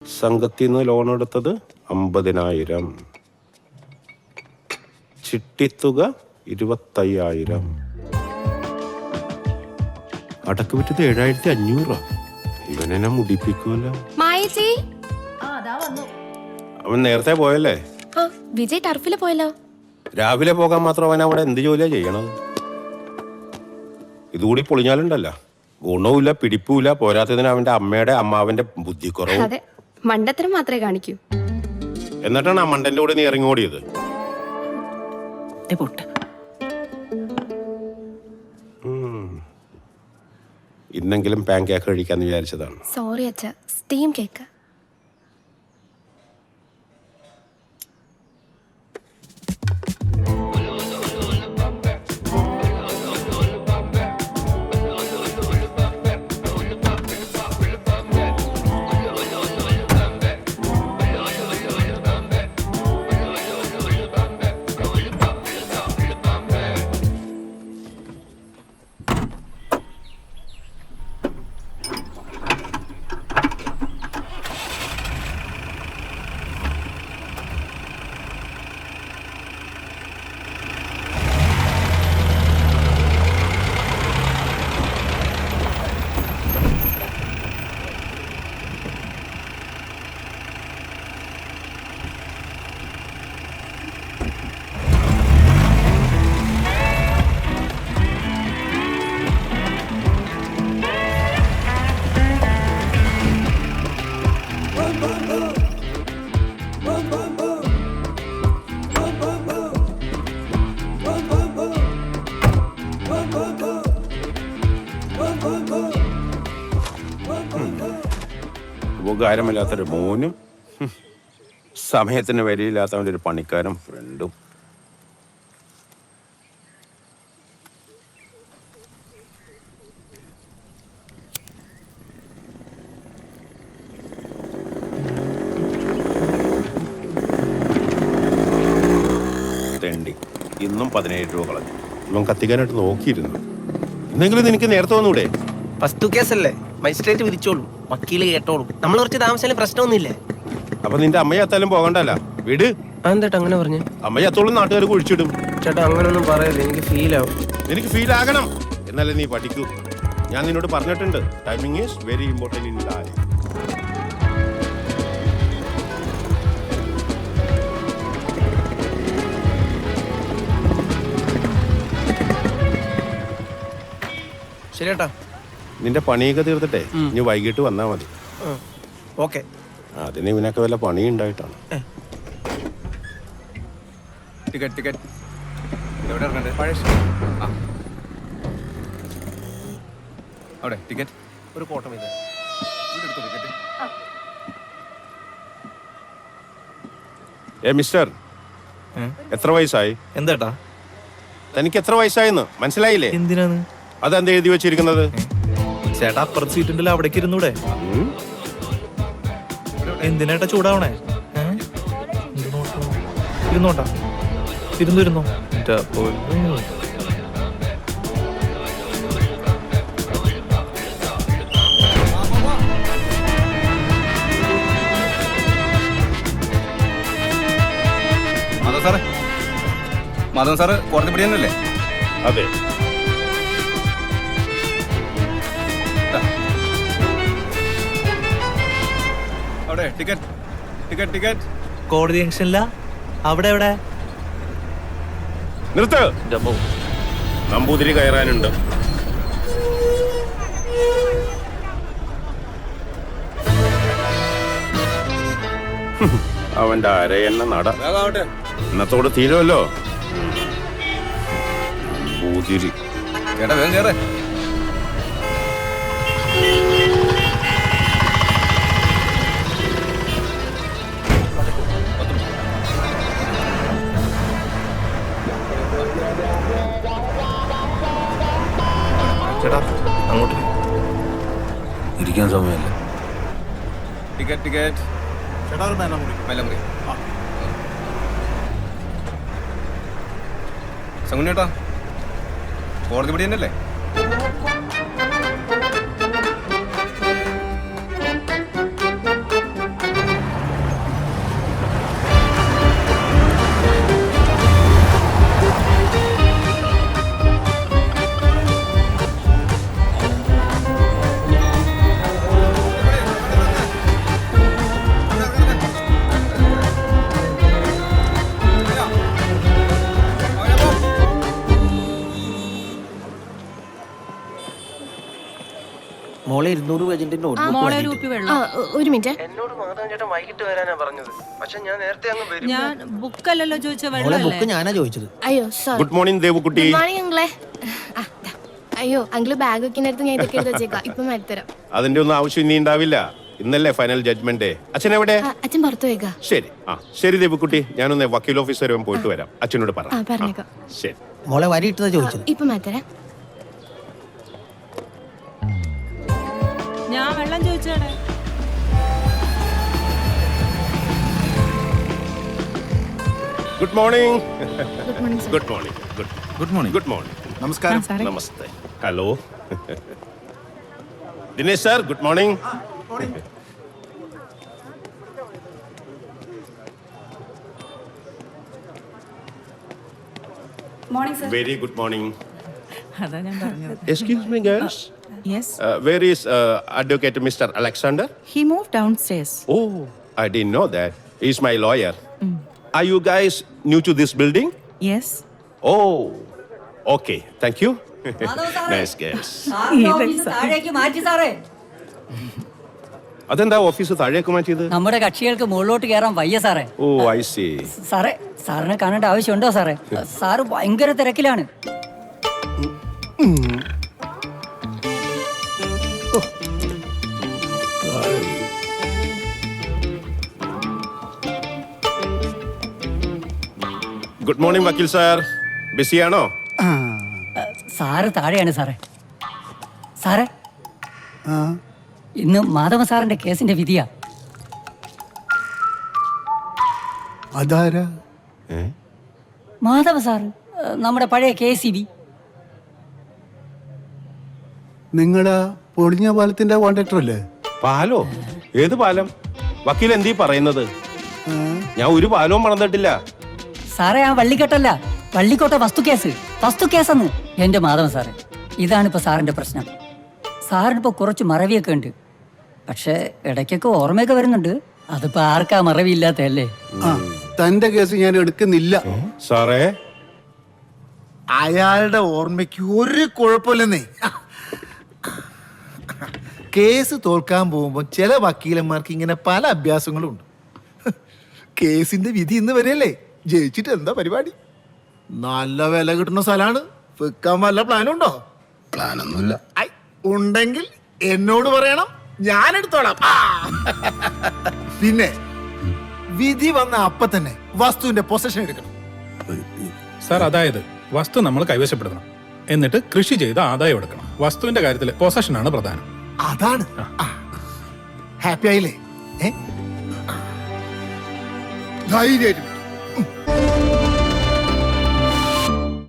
സംഘത്തിൽ നിന്ന് ലോൺ എടുത്തത് 50,000, ചിട്ടിത്തുക 25,000, അടക്ക് വിറ്റത് 7,500. ഇവനെന്നെ മുടിപ്പിക്കുമല്ലോ. അവൻ നേരത്തെ പോയല്ലേ? വിജയ് ടർഫില് പോയല്ലോ. രാവിലെ പോകാൻ മാത്രം അവൻ അവിടെ എന്ത് ജോലിയാ ചെയ്യണത്? ഇതുകൂടി പൊളിഞ്ഞാലുണ്ടല്ലോ, ഗുണവുമില്ല പിടിപ്പുമില്ല. പോരാത്തതിന് അവന്റെ അമ്മയുടെ അമ്മാവന്റെ ബുദ്ധിക്കുറവ്. അതെ, മണ്ടത്തരം മാത്രമേ കാണിക്കൂ. എന്നിട്ടാണ് ആ മണ്ടന്റെ കൂടെ നീ ഇറങ്ങിയോടിയത്. ഇന്നെങ്കിലും പാൻ കേക്ക് കഴിക്കാന്ന് വിചാരിച്ചതാണ്. സോറി അച്ഛാ, സ്റ്റീം കേക്ക്. ഉപകാരമില്ലാത്തൊരു മോനും സമയത്തിന് വരിയില്ലാത്തവൻ്റെ ഒരു പണിക്കാരൻ ഫ്രണ്ടും. തെണ്ടി ഇന്നും 17 രൂപ കളഞ്ഞു. ഇവൻ കത്തിക്കാനായിട്ട് നോക്കിയിരുന്നു. എന്തെങ്കിലും നിനക്ക് നേരത്തെ വന്നൂടെ? ഫസ്റ്റ് കേസല്ലേ, മജിസ്ട്രേറ്റ് വിധിച്ചോളൂ, വക്കീല് കേട്ടോളൂ. നമ്മൾ കുറച്ച് താമസിച്ചാലും പ്രശ്നമൊന്നുമില്ലേ? അപ്പൊ നിന്റെ അമ്മയെ അത്താലും പോകണ്ടല്ല, വീട്. അതെന്താ അങ്ങനെ പറഞ്ഞു? അമ്മയെ അത്തോളം നാട്ടുകാർ കുഴിച്ചിടും. ചേട്ടാ അങ്ങനൊന്നും പറയല്ലേ, എനിക്ക് ഫീൽ ആവും. എനിക്ക് ഫീൽ ആകണം, എന്നാലേ നീ പഠിക്കൂ. ഞാൻ നിന്നോട് പറഞ്ഞിട്ടുണ്ട്, timing is very important in life. ശരിയേട്ടാ, നിന്റെ പണിയൊക്കെ തീർത്തിട്ടേ ഇനി വൈകിട്ട് വന്നാ മതി. ഓക്കെ. അതിന് ഇവനൊക്കെ വല്ല പണി ഉണ്ടായിട്ടാണ്. ടിക്കറ്റ് എവിടെ ഇറങ്ങണ്ടേ? അവിടെ ടിക്കറ്റ് ഒരു കോട്ടം ഇത് എടുത്തു ടിക്കറ്റ്. മിസ്റ്റർ, എത്ര വയസ്സായി? എന്താ തനിക്ക് എത്ര വയസ്സായെന്ന് മനസ്സിലായില്ലേ? എന്തിനാണ് അതെന്താ എഴുതി വെച്ചിരിക്കുന്നത്? ചേട്ടാ അപ്പുറത്ത് സീറ്റ് ഉണ്ടല്ലോ, അവിടേക്ക് ഇരുന്നൂടെ? എന്തിനാട്ടാ ചൂടാവണേ? ഇരുന്നോട്ടാ, ഇരുന്നോ. മാധവൻ സാറ് കോടതി പിടിയാനല്ലേ? അതെ. അവിടെ ടിക്കറ്റ്. കോടതി ജംഗ്ഷനില്ല, അവിടെ എവിടെ? നിർത്ത്, നമ്പൂതിരി കയറാനുണ്ട്. അവന്റെ അരയെണ്ണ നട ഇന്നത്തോട് തീരുമല്ലോ. നമ്പൂതിരി ചേട്ടാ വേഗം കയറേ. ചേട്ടാ അങ്ങോട്ട് ഇരിക്കാൻ സമയമല്ല. ടിക്കറ്റ് ചേട്ടാ ഒരു മേലമുറി. സംഗുണ്ണേട്ടാ കോടതി പടി തന്നെയല്ലേ? മോളെ 200 പേജിന്റെ മോളെ ഒരു കുപ്പി ആ വെള്ളം. ഒരു മിനിറ്റ്. എന്നോട് മാധവൻ ചേട്ടൻ വൈകിട്ട് വരാനാ പറഞ്ഞത്. പക്ഷെ ഞാൻ നേരത്തെ അങ്ങ് വരും. ഞാൻ ബുക്കല്ലല്ലോ ചോദിച്ച മോളെ വെള്ളമല്ലേ? ബുക്ക് ഞാനാ ചോദിച്ചത്. അയ്യോ sorry. Good morning Devukutty. Good morning അങ്കിളെ. അയ്യോ അങ്കിള് ബാഗ് വെക്കുന്നിടത്ത് ഞാൻ ഇതൊക്കെ എടുത്ത് വെച്ചേക്കാം. ഇപ്പം മരുത്തരാം. അതിന്റെ ഒന്നും ആവശ്യം ഇനി ഉണ്ടാവില്ല. ഇന്നല്ലേ ഫൈനൽ ജഡ്ജ്മെന്റ്. അച്ഛൻ എവിടെ? അച്ഛൻ പുറത്തു പോയേക്കാ. ശരി. ശരി ദേവുക്കുട്ടി, ഞാനൊന്ന് വക്കീൽ ഓഫീസർ വരെ പോയിട്ട് വരാം. അച്ഛനോട് പറ. പറഞ്ഞേക്കാം. ശരി. മോളെ വരിയിട്ടതാ ചോദിച്ചത്. ഇപ്പം മരുത്തരാം. ഞാൻ വെള്ളം ചോദിച്ചാണ്. Good morning. Good morning sir. Good morning. Good morning. Good morning. നമസ്കാരം. നമസ്തേ. Hello Dinesh sir, good morning. Very good morning. അതാ ഞാൻ പറഞ്ഞത്. Excuse me girls, Yes. Where is advocate mister Alexander? He moved downstairs. Oh, I didn't know that. He's my lawyer. Are you guys new to this building? Yes. Oh, okay. Thank you. Nice girls. താഴേക്ക് മാറ്റി സാറേ. അതെന്താ office താഴേക്ക് മാറ്റിയത്? നമ്മുടെ കക്ഷികൾക്ക് മുകളിലോട്ട് കയറാൻ വയ്യ സാറേ. ഓ, ഐ സി. സാറേ, സാറിനെ കാണേണ്ട ആവശ്യമുണ്ടോ സാറേ? സാറ് ഭയങ്കര തിരക്കിലാണ്. ഗുഡ് മോർണിംഗ് വക്കീൽ സാർ, ബിസിയാണോ? സാറ് താഴെയാണ് സാറേ. സാറേ, ഇന്ന് മാധവ സാറിന്റെ കേസിന്റെ വിധിയാ. അതാരാ? മാധവ സാറ്, നമ്മുടെ പഴയ KCB. നിങ്ങളുടെ പൊളിഞ്ഞ പാലത്തിന്റെ കോൺട്രാക്ടർ അല്ലേ? പാലോ? ഏത് പാലം? വക്കീൽ എന്തീ പറയുന്നത്? ഞാൻ ഒരു പാലവും മറന്നിട്ടില്ല. സാറേ, ആ വള്ളിക്കെട്ടല്ല, വള്ളിക്കോട്ടെ വസ്തുക്കേസെന്ന്. എന്റെ മാധവൻ സാറേ, ഇതാണിപ്പോ സാറിന്റെ പ്രശ്നം. സാറിനിപ്പോ കുറച്ച് മറവിയൊക്കെ ഉണ്ട്, പക്ഷെ ഇടയ്ക്കൊക്കെ ഓർമ്മയൊക്കെ വരുന്നുണ്ട്. അതിപ്പോ ആർക്കാ മറവിയില്ലാത്തല്ലേ? തന്റെ കേസ് ഞാൻ എടുക്കുന്നില്ല സാറേ. അയാളുടെ ഓർമ്മയ്ക്ക് ഒരു കുഴപ്പമില്ലെന്നേ. കേസ് തോൽക്കാൻ പോകുമ്പോൾ ചില വക്കീലന്മാർക്ക് ഇങ്ങനെ പല അഭ്യാസങ്ങളും ഉണ്ട്. കേസിന്റെ വിധി ഇന്ന് വരെയല്ലേ, ജയിച്ചിട്ട് എന്താ പരിപാടി? നല്ല വില കിട്ടുന്ന സ്ഥലമാണ്, വിൽക്കാൻ വല്ല പ്ലാനും ഉണ്ടോ? പ്ലാനൊന്നുമില്ല. ഉണ്ടെങ്കിൽ എന്നോട് പറയണം, ഞാൻ എടുത്തോളാം. പിന്നെ വിധി വന്ന അപ്പൊ തന്നെ വസ്തുവിന്റെ പൊസഷൻ എടുക്കണം. സാർ, അതായത് വസ്തു നമ്മൾ കൈവശപ്പെടുത്തണം, എന്നിട്ട് കൃഷി ചെയ്ത് ആദായം എടുക്കണം. വസ്തുവിന്റെ കാര്യത്തിൽ പൊസഷനാണ് പ്രധാനം. അതാണ്. ഹാപ്പി ആയില്ലേ? ധൈര്യമായിട്ട്